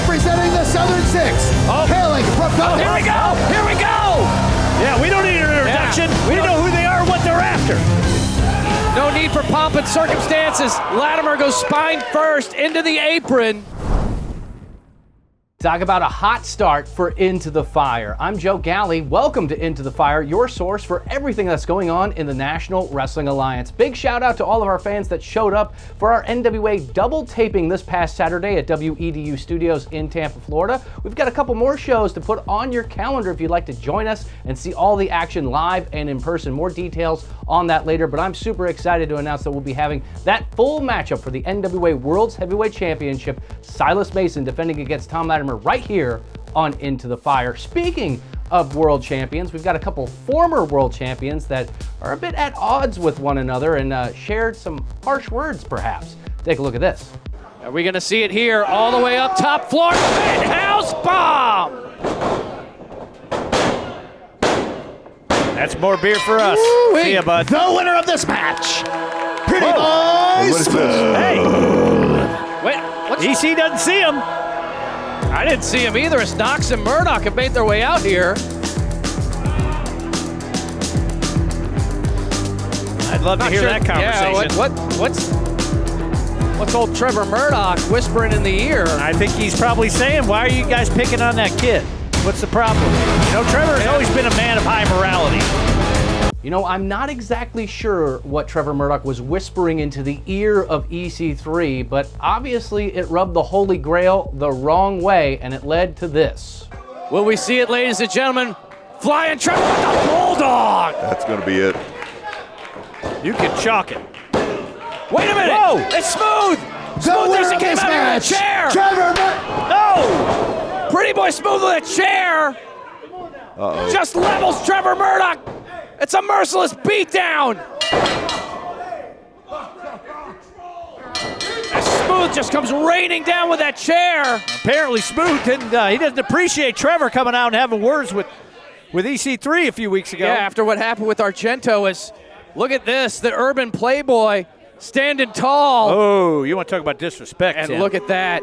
representing the Southern Six, hailing from the... Here we go! Here we go! Yeah, we don't need an introduction. Yeah. We know who they are and what they're after. No need for pomp and circumstances. Latimer goes spine first into the apron. Talk about a hot start for Into the Fire. I'm Joe Galley. Welcome to Into the Fire, your source for everything that's going on in the National Wrestling Alliance. Big shout out to all of our fans that showed up for our NWA double taping this past Saturday at WEDU Studios in Tampa, Florida. We've got a couple more shows to put on your calendar if you'd like to join us and see all the action live and in person. More details on that later, but I'm super excited to announce that we'll be having that full matchup for the NWA World's Heavyweight Championship. Silas Mason defending against Tom Latimer right here on Into the Fire. Speaking of world champions, we've got a couple former world champions that are a bit at odds with one another and shared some harsh words, perhaps. Take a look at this. Are we going to see it here all the way up top floor? House bomb! That's more beer for us. Woo-wee. See ya, bud. The winner of this match, Pretty Boy What is Smooth. this? Hey, Wait, what's... EC doesn't see him. I didn't see him either as Knox and Murdoch have made their way out here. I'd love to hear that conversation. What's old Trevor Murdoch whispering in the ear? I think he's probably saying, why are you guys picking on that kid? What's the problem? You know, Trevor has always been a man of high morality. You know, I'm not exactly sure what Trevor Murdoch was whispering into the ear of EC3, but obviously it rubbed the Holy Grail the wrong way, and it led to this. Will we see it, ladies and gentlemen? Flying Trevor with the Bulldog! That's going to be it. You can chalk it. Wait a minute! Whoa! It's Smooth! The Smooth winner just of came this out match, of the chair! Trevor Murdoch. No! Pretty Boy Smooth with a chair! Uh-oh. Just levels Trevor Murdoch! It's a merciless beatdown! And Smooth just comes raining down with that chair! Apparently Smooth didn't, he doesn't appreciate Trevor coming out and having words with EC3 a few weeks ago. Yeah, after what happened with Argento is, look at this, the urban playboy standing tall. Oh, you want to talk about disrespect, And Tim. look at that.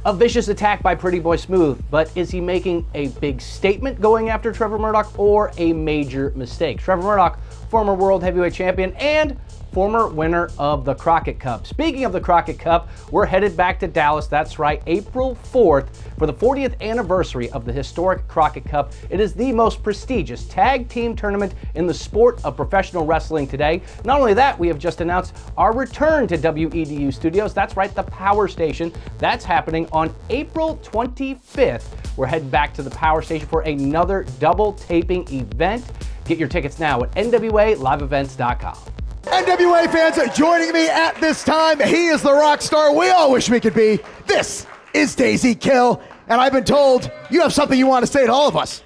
A vicious attack by Pretty Boy Smooth, but is he making a big statement going after Trevor Murdoch or a major mistake? Trevor Murdoch, former World Heavyweight Champion and former winner of the Crockett Cup. Speaking of the Crockett Cup, we're headed back to Dallas. That's right, April 4th for the 40th anniversary of the historic Crockett Cup. It is the most prestigious tag team tournament in the sport of professional wrestling today. Not only that, we have just announced our return to WEDU Studios. That's right, the Power Station. That's happening on April 25th. We're heading back to the Power Station for another double taping event. Get your tickets now at nwaliveevents.com. NWA fans are joining me at this time. He is the rock star we all wish we could be. This is Daisy Kill, and I've been told you have something you want to say to all of us.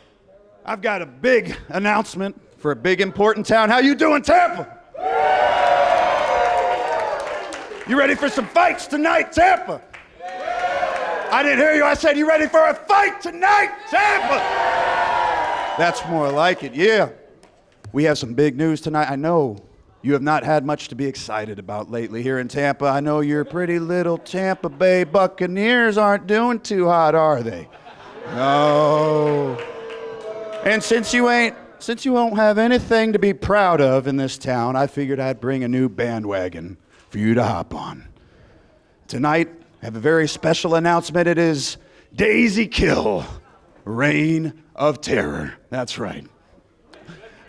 I've got a big announcement for a big important town. How you doing, Tampa? You ready for some fights tonight, Tampa? I didn't hear you. I said you ready for a fight tonight, Tampa? That's more like it, yeah. We have some big news tonight. I know you have not had much to be excited about lately here in Tampa. I know your pretty little Tampa Bay Buccaneers aren't doing too hot, are they? No. And since you won't have anything to be proud of in this town, I figured I'd bring a new bandwagon for you to hop on. Tonight, I have a very special announcement. It is Daisy Kill, Reign of Terror. That's right.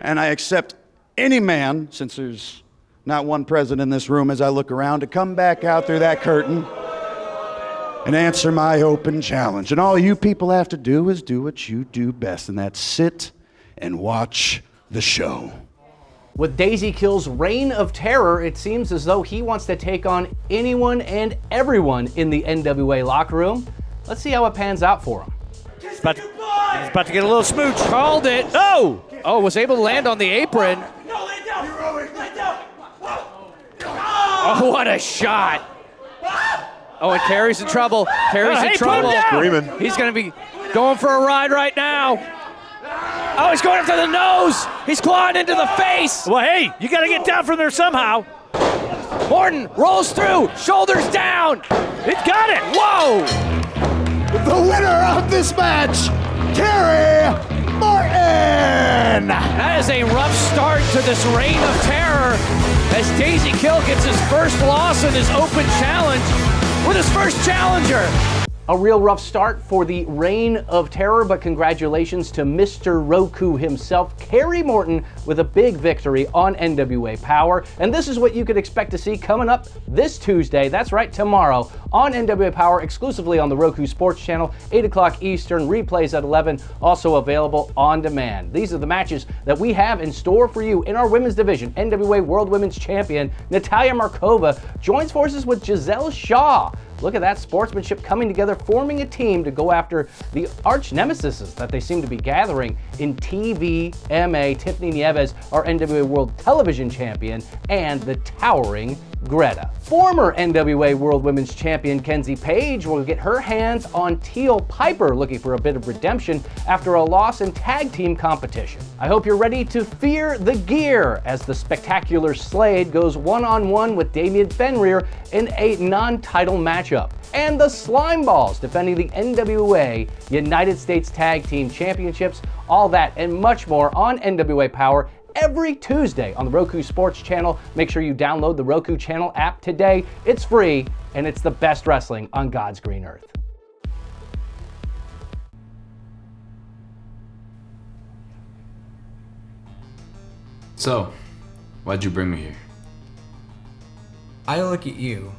And I accept any man, since there's not one present in this room as I look around, to come back out through that curtain and answer my open challenge. And all you people have to do is do what you do best, and that's sit and watch the show. With Daisy Kill's Reign of Terror, it seems as though he wants to take on anyone and everyone in the NWA locker room. Let's see how it pans out for him. He's about to get a little smooch. Called it. Oh! Oh, was able to land on the apron. No, lay down! Lay down! Oh, what a shot. Oh, and Kerry's in trouble. Kerry's Hey, in put him trouble. down. Screaming. He's going to be going for a ride right now. Oh, he's going after the nose. He's clawing into the face. Well, hey, you got to get down from there somehow. Morton rolls through, shoulders down. It's got it. Whoa. winner of this match, Terry Morton. That is a rough start to this reign of terror as Daisy Kill gets his first loss in his open challenge with his first challenger. A real rough start for the reign of terror, but congratulations to Mr. Roku himself, Kerry Morton, with a big victory on NWA Powerrr. And this is what you could expect to see coming up this Tuesday. That's right, tomorrow on NWA Powerrr, exclusively on the Roku Sports Channel, 8 o'clock Eastern, replays at 11, also available on demand. These are the matches that we have in store for you in our women's division. NWA World Women's Champion Natalia Markova joins forces with Giselle Shaw. Look at that sportsmanship coming together, forming a team to go after the arch nemesis that they seem to be gathering in TVMA. Tiffany Nieves, our NWA World Television Champion, and the towering Greta. Former NWA World Women's Champion Kenzie Page will get her hands on Teal Piper, looking for a bit of redemption after a loss in tag team competition. I hope you're ready to fear the gear as the spectacular Slade goes one-on-one with Damian Fenrir in a non-title matchup. And the Slime Balls defending the NWA United States Tag Team Championships. All that and much more on NWA Powerrr every Tuesday on the Roku Sports Channel. Make sure you download the Roku Channel app today. It's free, and it's the best wrestling on God's green earth. So, why'd you bring me here? I look at you,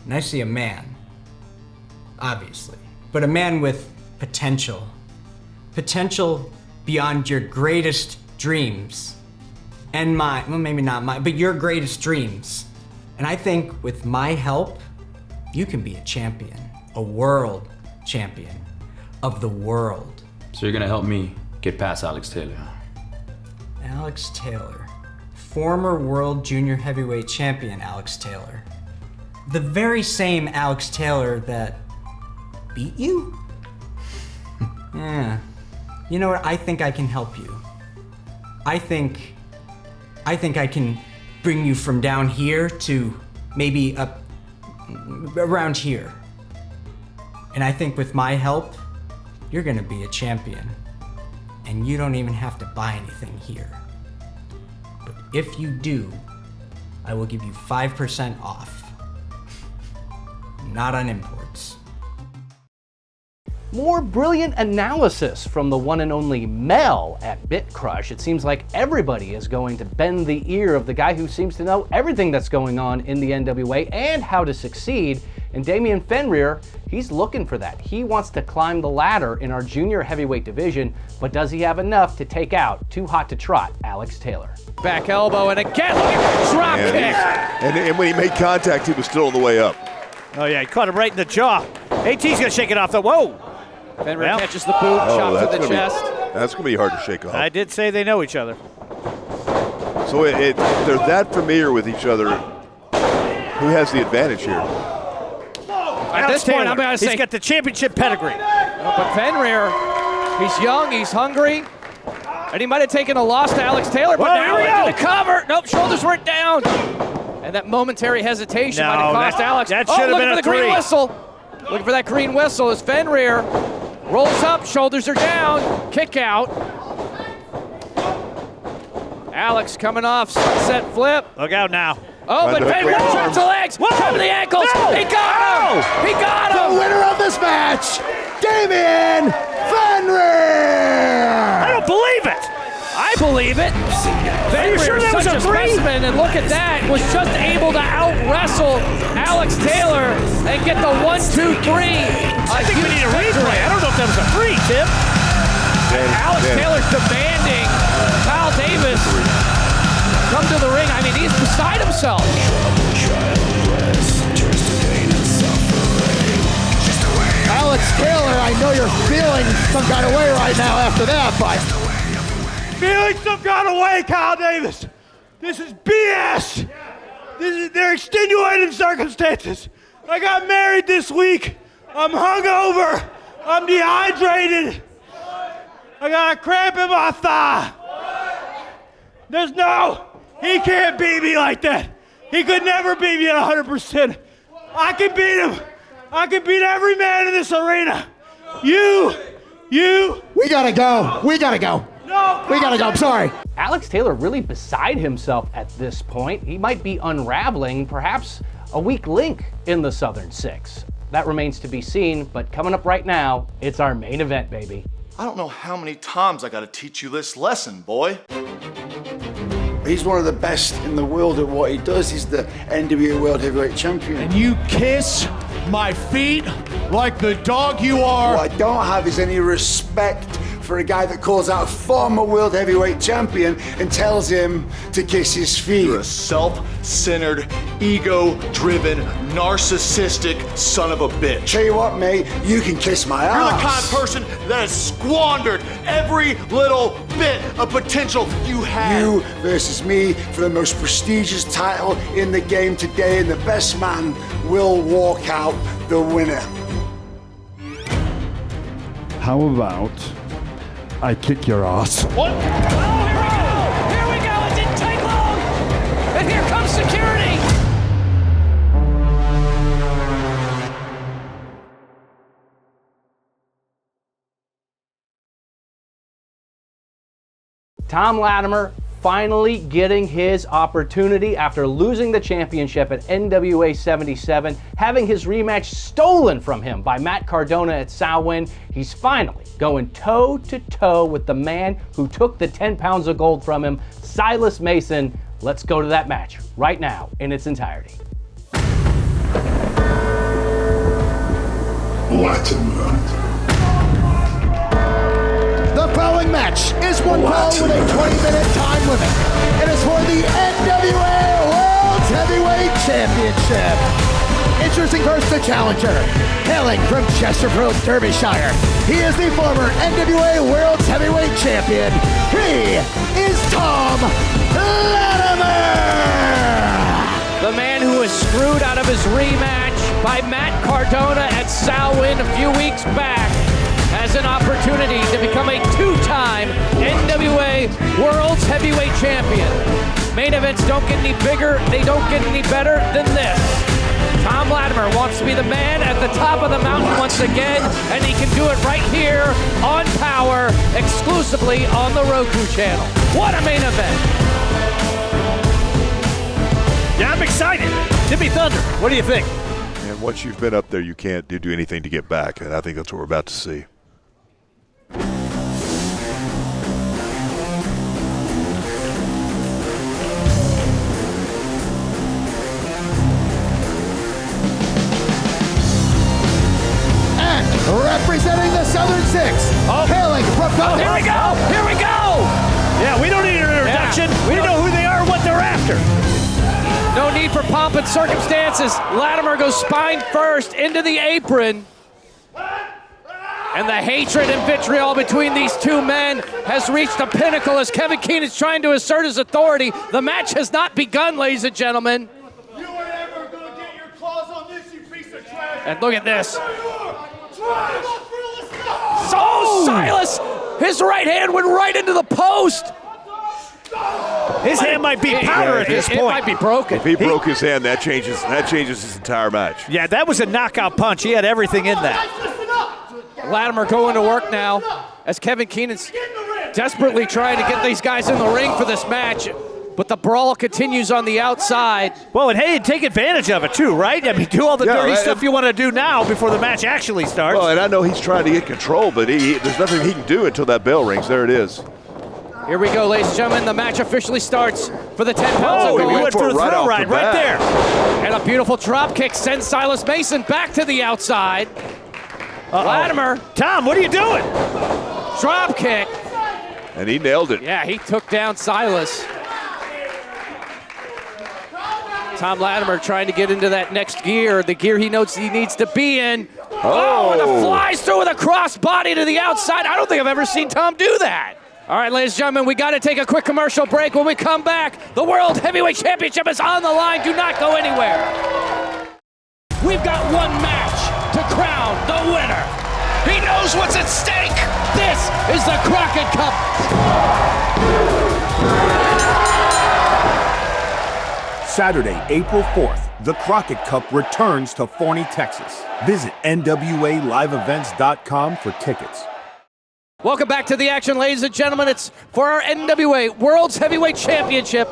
and I see a man, obviously, but a man with potential. Potential beyond your greatest dreams. And mine, well, maybe not mine, but your greatest dreams. And I think with my help, you can be a champion, a world champion of the world. So you're gonna help me get past Alex Taylor? Alex Taylor, former world junior heavyweight champion Alex Taylor. The very same Alex Taylor that beat you? Yeah. You know what? I think I can help you. I think I can bring you from down here to maybe up around here. And I think with my help, you're gonna be a champion. And you don't even have to buy anything here. But if you do, I will give you 5% off. Not on imports. More brilliant analysis from the one and only Mel at BitCrush. It seems like everybody is going to bend the ear of the guy who seems to know everything that's going on in the NWA and how to succeed. And Damian Fenrir, he's looking for that. He wants to climb the ladder in our junior heavyweight division, but does he have enough to take out too hot to trot Alex Taylor? Back elbow, and again, look at the drop kick. And when he made contact, he was still on the way up. Oh, yeah, he caught him right in the jaw. AT's gonna shake it off. Whoa! Fenrir catches the boot, shot to the chest. That's going to be hard to shake off. I did say they know each other. So they're that familiar with each other. Who has the advantage here? At this point, I'm going to say... He's got the championship pedigree. But Fenrir, he's young, he's hungry, and he might have taken a loss to Alex Taylor, but now into the cover. Nope, shoulders weren't down. And that momentary hesitation might have cost Alex. That should have been looking for the green whistle. Looking for that green whistle as Fenrir rolls up, shoulders are down, kick out. Alex coming off sunset flip. Look out now. Oh, but Fenrir drops the legs, cover the ankles. No. He got him. He got him. The winner of this match, Damian Fenrir. I don't believe it. I believe it. Fenrir, sure that was such a a three? specimen, and look at that, was just able to out-wrestle Alex Taylor and get the 1-2-3. I think we need a replay. I don't know if that was a free, Tim. Alex Taylor's demanding Kyle Davis come to the ring. I mean, he's beside himself. Alex Taylor, I know you're feeling some kind of way right now after that, but... Feeling some kind of way, Kyle Davis. This is BS. They're extenuating circumstances. I got married this week. I'm hungover. I'm dehydrated. I got a cramp in my thigh. He can't beat me like that. He could never beat me at 100%. I can beat him. I can beat every man in this arena. You. We gotta go. We gotta go. No. We gotta go. I'm sorry. Alex Taylor really beside himself at this point. He might be unraveling, perhaps a weak link in the Southern Six. That remains to be seen, but coming up right now, it's our main event, baby. I don't know how many times I gotta teach you this lesson, boy. He's one of the best in the world at what he does. He's the NWA World Heavyweight Champion. And you kiss my feet like the dog you are. What I don't have is any respect for a guy that calls out a former World Heavyweight Champion and tells him to kiss his feet. You're a self-centered, ego-driven, narcissistic son of a bitch. Tell you what, mate, you can kiss my ass. You're the kind of person that has squandered every little bit of potential you had. You versus me for the most prestigious title in the game today, and the best man will walk out the winner. How about I kick your ass? What? Oh, here we go. It didn't take long. And here comes security. Tom Latimer finally getting his opportunity after losing the championship at NWA 77, having his rematch stolen from him by Matt Cardona at Samhain. He's finally going toe-to-toe with the man who took the 10 pounds of gold from him, Silas Mason. Let's go to that match right now in its entirety. Latimer. The following match is one fall with a 20-minute time limit. It is for the NWA World Heavyweight Championship. Introducing first the challenger, hailing from Chesterfield, Derbyshire. He is the former NWA World Heavyweight Champion. He is Tom Latimer. The man who was screwed out of his rematch by Matt Cardona at Samhain a few weeks back has an opportunity to become a two-time NWA World's Heavyweight Champion. Main events don't get any bigger, they don't get any better than this. Tom Latimer wants to be the man at the top of the mountain once again, and he can do it right here on Powerrr, exclusively on the Roku channel. What a main event! Yeah, I'm excited. Timmy Thunder, what do you think? And once you've been up there, you can't do anything to get back, and I think that's what we're about to see. Representing the Southern Six, hailing from Here we go! Here we go! Yeah, we don't need an introduction. Yeah, we don't know who they are or what they're after. No need for pomp and circumstances. Latimer goes spine first into the apron. And the hatred and vitriol between these two men has reached a pinnacle as Kevin Keenan is trying to assert his authority. The match has not begun, ladies and gentlemen. You ain't ever gonna get your claws on this, you piece of trash. And look at this. Oh, Silas! His right hand went right into the post. His hand might be powder at this point. It might be broken. If he broke his hand, that changes his entire match. Yeah, that was a knockout punch. He had everything in that. Latimer going to work now as Kevin Keenan's desperately trying to get these guys in the ring for this match. But the brawl continues on the outside. Well, and hey, take advantage of it too, right? I mean, do all the dirty stuff you want to do now before the match actually starts. Well, and I know he's trying to get control, but there's nothing he can do until that bell rings. There it is. Here we go, ladies and gentlemen. The match officially starts for the 10 pounds of Oh, gold. he went for a throw ride right there. And a beautiful drop kick sends Silas Mason back to the outside. Latimer. Tom, what are you doing? Drop kick. And he nailed it. Yeah, he took down Silas. Tom Latimer trying to get into that next gear, the gear he knows he needs to be in. Oh, and it flies through with a cross body to the outside. I don't think I've ever seen Tom do that. All right, ladies and gentlemen, we got to take a quick commercial break. When we come back, the World Heavyweight Championship is on the line. Do not go anywhere. We've got one match to crown the winner. He knows what's at stake. This is the Crockett Cup. Saturday, April 4th, The Crockett Cup returns to Forney, Texas. Visit NWALiveEvents.com for tickets. Welcome back to the action, ladies and gentlemen. It's for our NWA World's Heavyweight Championship.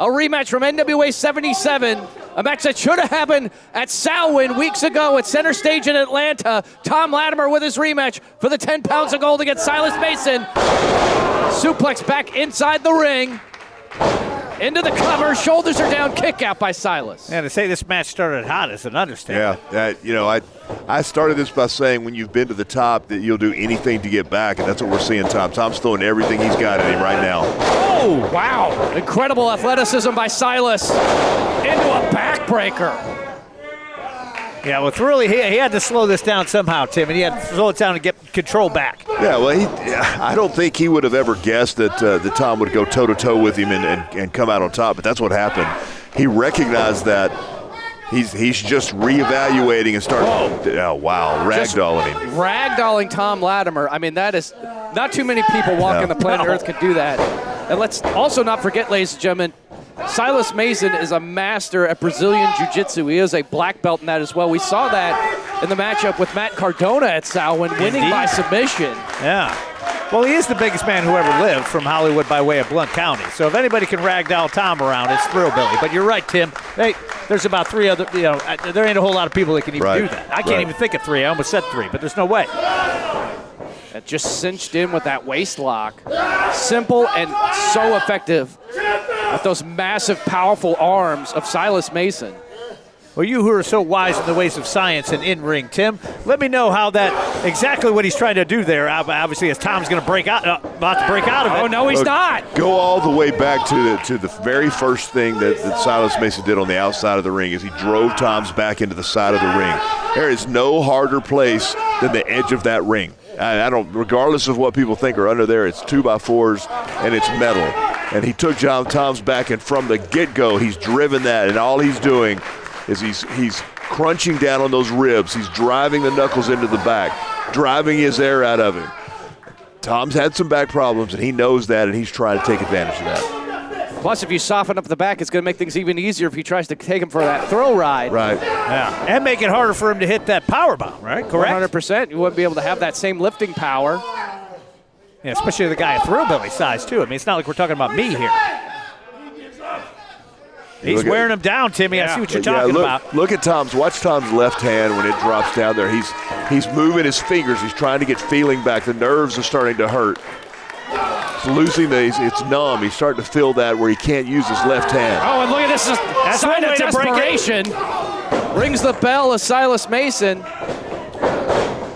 A rematch from NWA 77. A match that should have happened at Samhain weeks ago at Center Stage in Atlanta. Tom Latimer with his rematch for the 10 pounds of gold against Silas Mason. Suplex back inside the ring. Into the cover, shoulders are down, kick out by Silas. Yeah, to say this match started hot is an understatement. Yeah, I started this by saying when you've been to the top that you'll do anything to get back, and that's what we're seeing Tom. Tom's throwing everything he's got in him right now. Oh, wow. Incredible athleticism by Silas into a backbreaker. Yeah, well, really, he had to slow this down somehow, Tim, and he had to slow it down to get control back. Yeah, well, I don't think he would have ever guessed that Tom would go toe-to-toe with him and come out on top, but that's what happened. He recognized that he's just reevaluating and starting. Oh, wow, ragdolling him. Ragdolling Tom Latimer. I mean, that is not too many people walking the planet Earth could do that. And let's also not forget, ladies and gentlemen, Silas Mason is a master at Brazilian Jiu-Jitsu. He is a black belt in that as well. We saw that in the matchup with Matt Cardona at Samhain, winning by submission. Yeah. Well, he is the biggest man who ever lived from Hollywood by way of Blount County. So if anybody can ragdoll Tom around, it's Thrillbilly. But you're right, Tim. Hey, there's about 3 other, there ain't a whole lot of people that can even do that. I can't even think of 3. I almost said 3, but there's no way. That just cinched in with that waist lock. Simple and so effective with those massive, powerful arms of Silas Mason. Well, you who are so wise in the ways of science and in-ring, Tim, let me know how exactly what he's trying to do there. Obviously, as Tom's going to break out, about to break out of it. Oh, no, he's not. Go all the way back to the very first thing that Silas Mason did on the outside of the ring is he drove Tom's back into the side of the ring. There is no harder place than the edge of that ring. I don't, regardless of what people think are under there, it's 2x4s and it's metal. And he took Tom's back, and from the get-go, he's driven that, and all he's doing is he's crunching down on those ribs. He's driving the knuckles into the back, driving his air out of him. Tom's had some back problems, and he knows that, and he's trying to take advantage of that. Plus, if you soften up the back, it's going to make things even easier if he tries to take him for that throw ride. Right. Yeah. And make it harder for him to hit that power bomb, right? Correct? 100%. You wouldn't be able to have that same lifting power. Yeah, especially the guy at Thrillbilly size, too. I mean, it's not like we're talking about me here. He's wearing him down, Timmy. I see what you're talking about. Look at watch Tom's left hand when it drops down there. He's moving his fingers. He's trying to get feeling back. The nerves are starting to hurt. He's losing it's numb. He's starting to feel that where he can't use his left hand. Oh, and look at this. That's sign of desperation. Rings the bell of Silas Mason.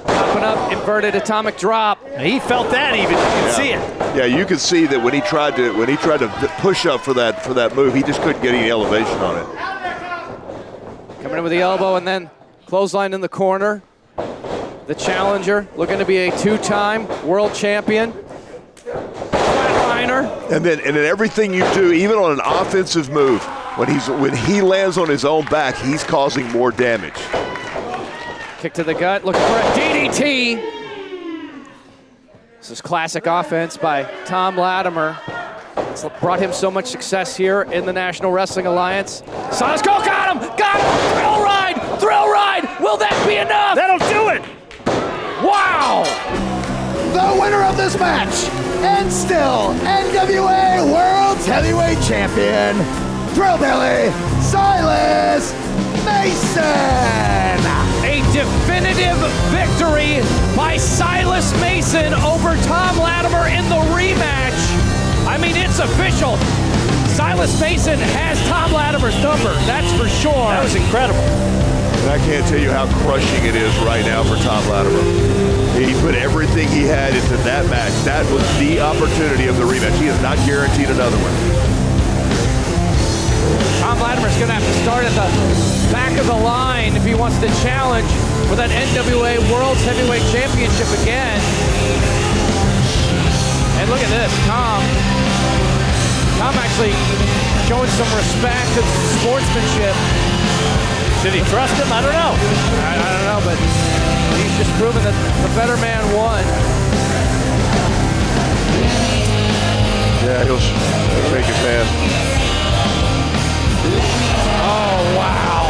Popping up, inverted atomic drop. He felt that even. You can see it. Yeah, you can see that when he tried to push up for that move, he just couldn't get any elevation on it. Coming in with the elbow and then clothesline in the corner. The challenger looking to be a 2-time world champion. Flatliner. And then everything you do, even on an offensive move, when he lands on his own back, he's causing more damage. Kick to the gut, looking for a DDT. This is classic offense by Tom Latimer. It's brought him so much success here in the National Wrestling Alliance. Silas, got him! Thrill ride! Will that be enough? That'll do it! Wow! The winner of this match, and still NWA World's Heavyweight Champion, Thrillbilly Silas Mason! A definitive victory by Silas Mason over Tom Latimer in the rematch. I mean, it's official. Silas Mason has Tom Latimer's number, that's for sure. That was incredible. And I can't tell you how crushing it is right now for Tom Latimer. He put everything he had into that match. That was the opportunity of the rematch. He is not guaranteed another one. Tom Latimer's going to have to start at the back of the line if he wants to challenge for that NWA World's Heavyweight Championship again. And look at this, Tom actually showing some respect and sportsmanship. Did he trust him? I don't know. I don't know, but he's just proven that the better man won. Yeah, he'll shake his hand. Oh, wow.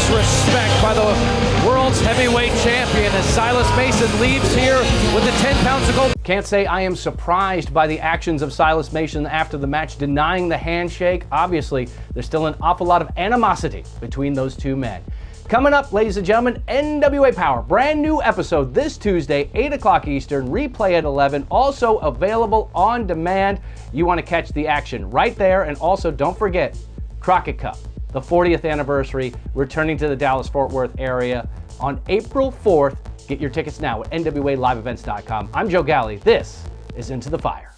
disrespect by the world's heavyweight champion as Silas Mason leaves here with the 10 pounds of gold. Can't say I am surprised by the actions of Silas Mason after the match, denying the handshake. Obviously, there's still an awful lot of animosity between those two men. Coming up, ladies and gentlemen, NWA Powerrr, brand new episode this Tuesday, 8 o'clock Eastern, replay at 11, also available on demand. You want to catch the action right there, and also don't forget Crockett Cup, the 40th anniversary, returning to the Dallas-Fort Worth area on April 4th. Get your tickets now at nwaliveevents.com. I'm Joe Galley. This is Into the Fire.